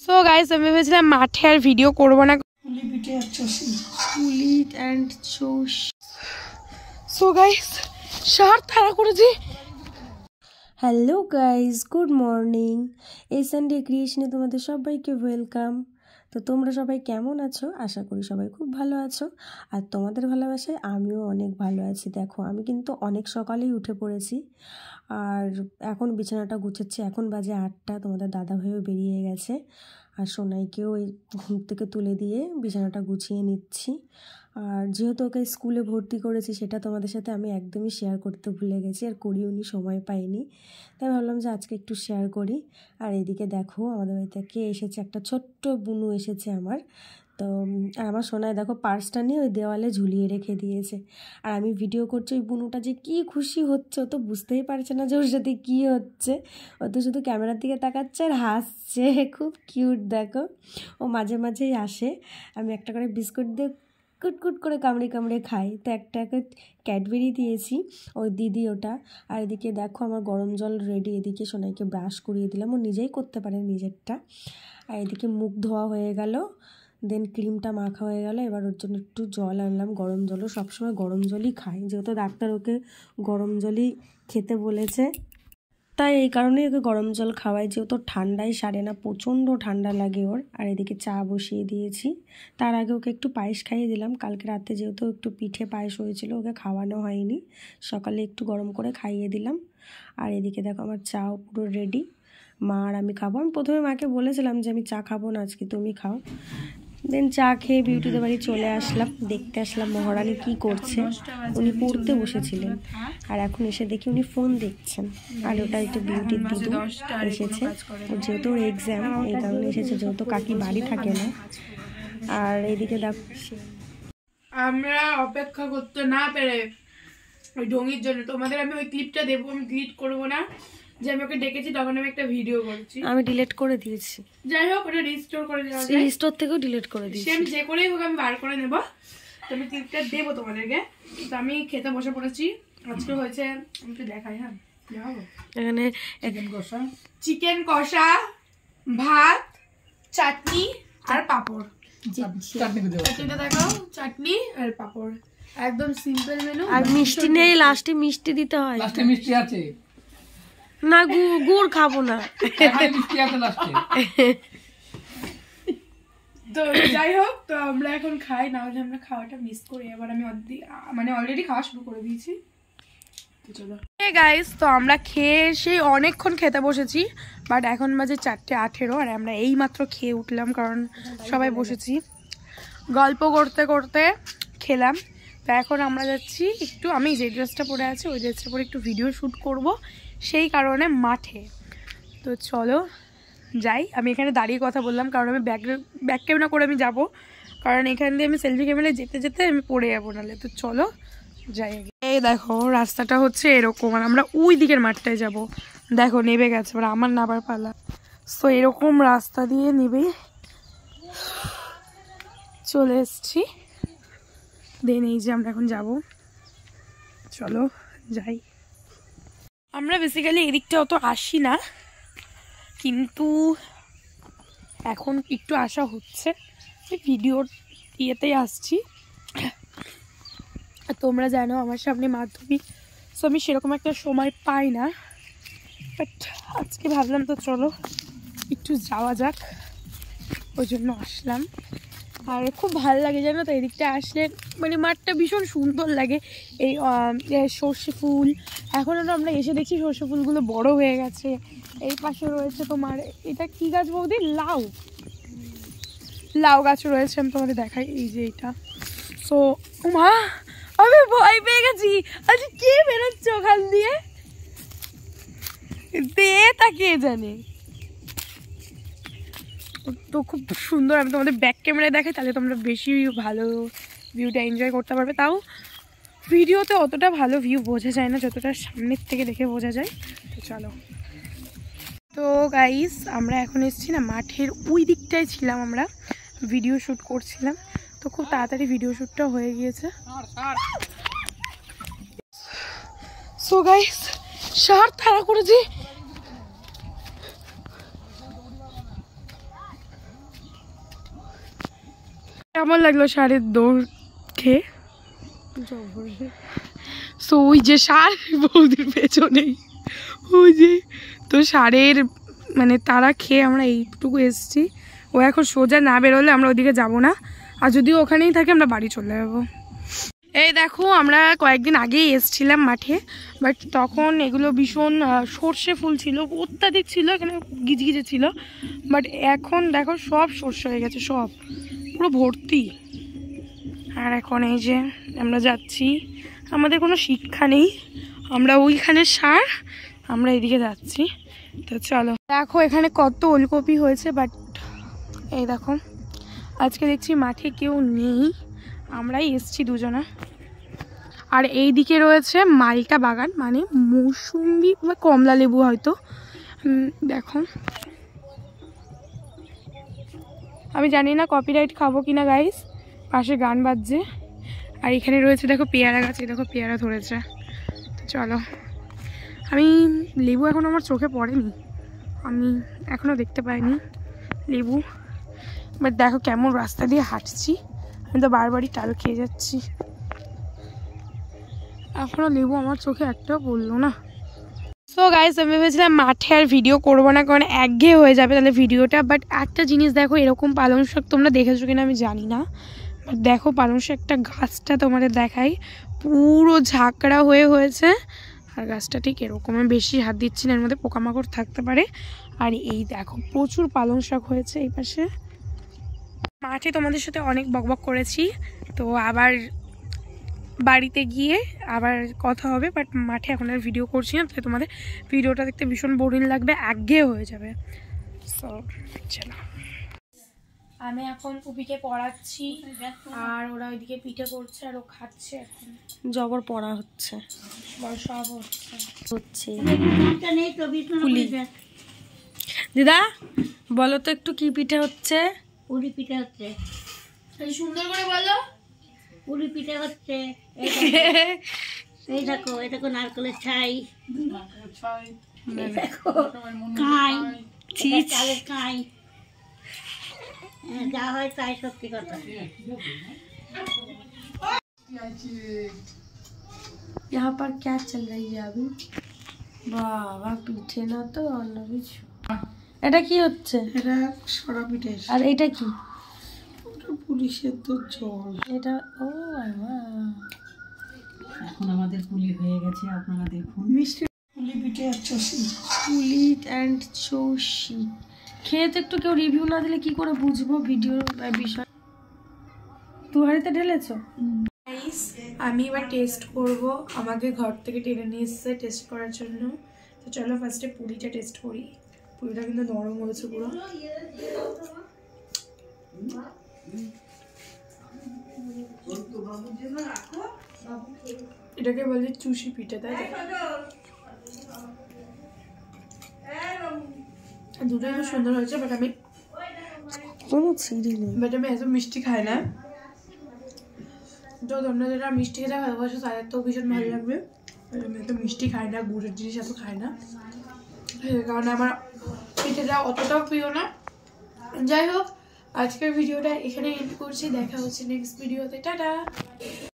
So guys আমি ভেবেছিলাম মাঠে আর ভিডিও করব না, সো গাইস শার্ট তাড়া করেছি। Hello guys, good morning. এই সানডে ক্রিয়েশনে তোমাদের সবাইকে ওয়েলকাম। তো তোমরা সবাই কেমন আছো? আশা করি সবাই খুব ভালো আছো, আর তোমাদের ভালোবাসায় আমিও অনেক ভালো আছি। দেখো আমি কিন্তু অনেক সকালেই উঠে পড়েছি, আর এখন বিছানাটা গুছাচ্ছি। এখন বাজে 8টা, তোমাদের দাদাভাইও বেরিয়ে গেছে, আর সোনাইকেও ওই ঘুম থেকে তুলে দিয়ে বিছানাটা গুছিয়ে নিচ্ছি। আর যেহেতু ওকে স্কুলে ভর্তি করেছি সেটা তোমাদের সাথে আমি একদমই শেয়ার করতে ভুলে গেছি, আর করিওনি, সময় পাইনি, তাই ভাবলাম যে আজকে একটু শেয়ার করি। আর এদিকে দেখো আমাদের বাড়ি থেকে এসেছে একটা ছোট্ট বুনু এসেছে আমার। তো আর আমার সোনাই দেখো পার্সটা নিয়ে ওই দেওয়ালে ঝুলিয়ে রেখে দিয়েছে, আর আমি ভিডিও করছি। ওই বুনুটা যে কী খুশি হচ্ছে, ও তো বুঝতেই পারছে না যে ওর সাথে কী হচ্ছে। ও তো শুধু ক্যামেরার দিকে তাকাচ্ছে আর হাসছে, খুব কিউট দেখো। ও মাঝে মাঝেই আসে, আমি একটা করে বিস্কুট দিয়ে কুটকুট করে কামড়ে কামড়ে খাই। তো একটা ক্যাডবেরি দিয়েছি ওর দিদি ওটা। আর এদিকে দেখো আমার গরম জল রেডি, এদিকে সোনাইকে ব্রাশ করিয়ে দিলাম, ও নিজেই করতে পারে নিজেরটা। আর এদিকে মুখ ধোয়া হয়ে গেল, দেন ক্রিমটা মাখা হয়ে গেল। এবার ওর জন্য একটু জল আনলাম, গরম জলও সবসময় গরম জলই খাই, যেহেতু ডাক্তার ওকে গরম জলই খেতে বলেছে, তাই এই কারণেই ওকে গরম জল খাওয়াই, যেহেতু ঠান্ডাই সারে না, প্রচণ্ড ঠান্ডা লাগে ওর। আর এদিকে চা বসিয়ে দিয়েছি, তার আগে ওকে একটু পায়েস খাইয়ে দিলাম। কালকে রাতে যেহেতু একটু পিঠে পায়েস হয়েছিল, ওকে খাওয়ানো হয়নি, সকালে একটু গরম করে খাইয়ে দিলাম। আর এদিকে দেখো আমার চাও পুরো রেডি, মা আর আমি খাবো। আমি প্রথমে মাকে বলেছিলাম যে আমি চা খাবো না আজকে, তুমি খাও। দেন চা খেয়ে বিউটিদের বাড়ি চলে আসলাম, দেখতে আসলাম মহারানী কি করছে। উনি পড়তে বসেছিলেন, আর এখন এসে দেখি উনি ফোন দেখছেন। আর ওটা একটু বিউটির দিদু এসেছে, যেহেতু ওর এক্সাম এই কারণে এসেছে, যেহেতু কাকি বাড়ি থাকে না। আর এইদিকে দেখ আমরা অপেক্ষা করতে না পেরে ওই ঢঙ্গির জন্য তোমাদের আমি ওই ক্লিপটা দেবো, আমি ডিলিট করবো না, যে আমি ওকে ডেকেছি তখন আমি একটা ভিডিও করছি, আমি ডিলিট করে দিয়েছি। যাই হোক ওটা রিস্টোর করে দেওয়া যায়, রিস্টোর থেকেও ডিলিট করে দিয়েছি, আমি যে করেই হোক আমি বার করে নেবো। তো আমি ক্লিপটা দেবো তোমাদেরকে। তো আমি খেতে বসে পড়েছি, আজকে হয়েছে আমি একটু দেখাই। হ্যাঁ এখানে চিকেন কষা, ভাত, চাটনি আর পাঁপড়। চাটনিটা দেখো, চাটনি আর পাঁপড়, একদম সিম্পল মেনু। আর মিষ্টি নেই, লাস্টে মিষ্টি দিতে হয়। লাস্টে মিষ্টি আছে না, গুড় খাবো না, মিষ্টি আছে লাস্টে। তো যাই হোক, তো আমরা এখন খাই, না হলে আমরা খাওয়াটা মিস করি। এবার আমি মানে অলরেডি খাওয়া শুরু করে দিয়েছি। চলো গাইস, তো আমরা খেয়ে সেই অনেকক্ষণ খেতে বসেছি, বাট এখন বাজে 4:18, আর আমরা এই মাত্র খেয়ে উঠলাম, কারণ সবাই বসেছি, গল্প করতে করতে খেলাম। তো এখন আমরা যাচ্ছি একটু, আমি যে ড্রেসটা পরে আছি ওই ড্রেসটা পরে একটু ভিডিও শ্যুট করব, সেই কারণে মাঠে। তো চলো যাই। আমি এখানে দাঁড়িয়ে কথা বললাম, কারণ আমি ব্যাক ক্যামেরা করে আমি যাব, কারণ এখান দিয়ে আমি সেলফি ক্যামেরায় যেতে যেতে আমি পড়ে যাবো নাহলে। তো চলো যাই। এই দেখো রাস্তাটা হচ্ছে এরকম, আর আমরা ওই দিকের মাঠটায় যাব। দেখো নেবে গেছে, এবার আমার নাবার পালা। সো এরকম রাস্তা দিয়ে নেবে চলে এসছি, দেন এই যে আমরা এখন যাব, চলো যাই। আমরা বেসিক্যালি এদিকটা অত আসি না, কিন্তু এখন একটু আসা হচ্ছে, ভিডিওর ইয়েতেই আসছি। তোমরা জানো আমার সামনে মাধ্যমিক, সো আমি সেরকম একটা সময় পাই না, বাট আজকে ভাবলাম তো চলো একটু যাওয়া যাক, ওই জন্য আসলাম। আর খুব ভালো লাগে জানো তো এদিকটা আসলে, মানে মাঠটা ভীষণ সুন্দর লাগে। এই সর্ষে ফুল, এখন আমরা এসে দেখছি সর্ষে ফুলগুলো বড় হয়ে গেছে। এই পাশে রয়েছে তোমার এটা কি গাছ বৌদি, লাউ গাছ রয়েছে, আমি তোমাদের দেখাই, এই যে এটা। সো মা আমি ভয় পেয়ে গেছি, আচ্ছা কে বেরোচ্ছে ওখান দিয়ে, তা কে জানে। তো খুব সুন্দর, আমি তোমাদের ব্যাক ক্যামেরায় দেখাই, তাহলে তোমরা বেশি ভালো ভিউটা এনজয় করতে পারবে। তাও ভিডিওতে অতটা ভালো ভিউ বোঝা যায় না, যতটা সামনের থেকে দেখে বোঝা যায়। তো চলো। তো গাইস আমরা এখন এসেছি না মাঠের ওই দিকটায় ছিলাম, আমরা ভিডিও শ্যুট করছিলাম, তো খুব তাড়াতাড়ি ভিডিও শ্যুটটা হয়ে গিয়েছে। সো গাইস শার্ট তাড়া করেছি, কেমন লাগলো ষাঁড়ের দৌড় খেয়ে? সো ওই যে ষাঁড় বৌদির পেছনেই ওই যে, তো ষাঁড়ের মানে তারা খেয়ে আমরা এইটুকু এসছি। ও এখন সোজা না বেরোলে আমরা ওদিকে যাব না, আর যদি ওখানেই থাকে আমরা বাড়ি চলে যাবো। এই দেখো আমরা কয়েকদিন আগেই এসছিলাম মাঠে, বাট তখন এগুলো ভীষণ সর্ষে ফুল ছিল, অত্যাধিক ছিল, এখানে গিজগিজে ছিল। বাট এখন দেখো সব সর্ষে হয়ে গেছে, সব পুরো ভর্তি। আর এখন এই যে আমরা যাচ্ছি, আমাদের কোনো শিক্ষা নেই, আমরা ওইখানে ষাঁড়, আমরা এদিকে যাচ্ছি। তো চলো, দেখো এখানে কত ওলকপি হয়েছে, বাট এই দেখো আজকে দেখছি মাঠে কেউ নেই, আমরাই এসছি দুজনা। আর এই দিকে রয়েছে মালটা বাগান, মানে মৌসুম্বি বা কমলা লেবু হয়তো। দেখো আমি জানি না কপিরাইট খাবো কিনা গাইস, পাশে গান বাজছে। আর এখানে রয়েছে দেখো পেয়ারা গাছ, দেখো পেয়ারা ধরেছে। তো চলো, আমি লেবু এখন আমার চোখে পড়েনি, আমি এখনও দেখতে পাইনি লেবু। বাট দেখো কেমন রাস্তা দিয়ে হাঁটছি, আমি তো বারবারই টাল খেয়ে যাচ্ছি, এখনও লেবু আমার চোখে একটাও পড়লো না। সো গাইস আমি ভেবেছিলাম মাঠে আর ভিডিও করবো না, কারণ একঘেয়ে হয়ে যাবে তাহলে ভিডিওটা। বাট একটা জিনিস দেখো, এরকম পালং শাক তোমরা দেখেছো কিনা আমি জানি না, বাট দেখো পালং শাকটা গাছটা তোমাদের দেখাই, পুরো ঝাঁকড়া হয়ে হয়েছে। আর গাছটা ঠিক এরকম, আমি বেশি হাত দিচ্ছি না, এর মধ্যে পোকামাকড় থাকতে পারে। আর এই দেখো প্রচুর পালং শাক হয়েছে এই পাশে। মাঠে তোমাদের সাথে অনেক বকবক করেছি, তো আবার বাড়িতে গিয়ে আবার কথা হবে। বাট মাঠে এখন আর ভিডিও করছি না, তাই তোমাদের ভিডিওটা দেখতে ভীষণ বোরিং লাগবে, একঘেয়ে হয়ে যাবে। সো চলো, আমি এখন পুপিকে পড়াচ্ছি, আর ওরা ওইদিকে পিঠে করছে আর ও খাচ্ছে। এখন জবর পড়া হচ্ছে, সব হচ্ছে। দিদা বলো তো একটু কি পিঠে হচ্ছে? পুরি পিঠে হচ্ছে, সুন্দর করে বলো। পুরি পিঠে হচ্ছে, এই দেখো এই দেখো নারকেলের ছাই, এই দেখো কাই, চালের কাই, যা হয় তাই সত্যি কথা। यहाँ पर क्या चल रही है अभी? বাবা পিঠে না তো অন্য কিছু। এটা কি হচ্ছে? এটা সরা পিঠে। আর এটা কি? পুলিশের তো জল। এটা ও বাবা, এখন আমাদের পুলি হয়ে গেছে, আপনারা দেখুন। মিষ্টি পুলি পিঠে আর চষি। পুলি অ্যান্ড চৌষি। খেয়ে তো একটু কেউ রিভিউ না দিলে কি করে বুঝবো ভিডিওর বিষয়? দু হাঁড়িতে ঢেলেছো? আমি এবার টেস্ট করব, আমাকে ঘর থেকে টেনে নিয়ে এসছে টেস্ট করার জন্য। তো চলো ফার্স্টে পুরিটা টেস্ট করি। পুরিটা কিন্তু নরম হয়েছে পুরো। এটাকে বলে চুষি পিঠে, তাই তো? দুটোই খুব সুন্দর হয়েছে, বাট আমি এত মিষ্টি খাই না। তো তোমরা যারা মিষ্টি খেতে ভালোবাসো তাদের তো ভীষণ ভালো লাগবে। আমি এত মিষ্টি খাই না, গুড়ের জিনিস এত খাই না, কারণ আমার পিঠেটা অতটাও প্রিয় না। যাই হোক, আজকের ভিডিওটা এখানে এন্ড করছি, দেখা হচ্ছে নেক্সট ভিডিওতে, টাটা।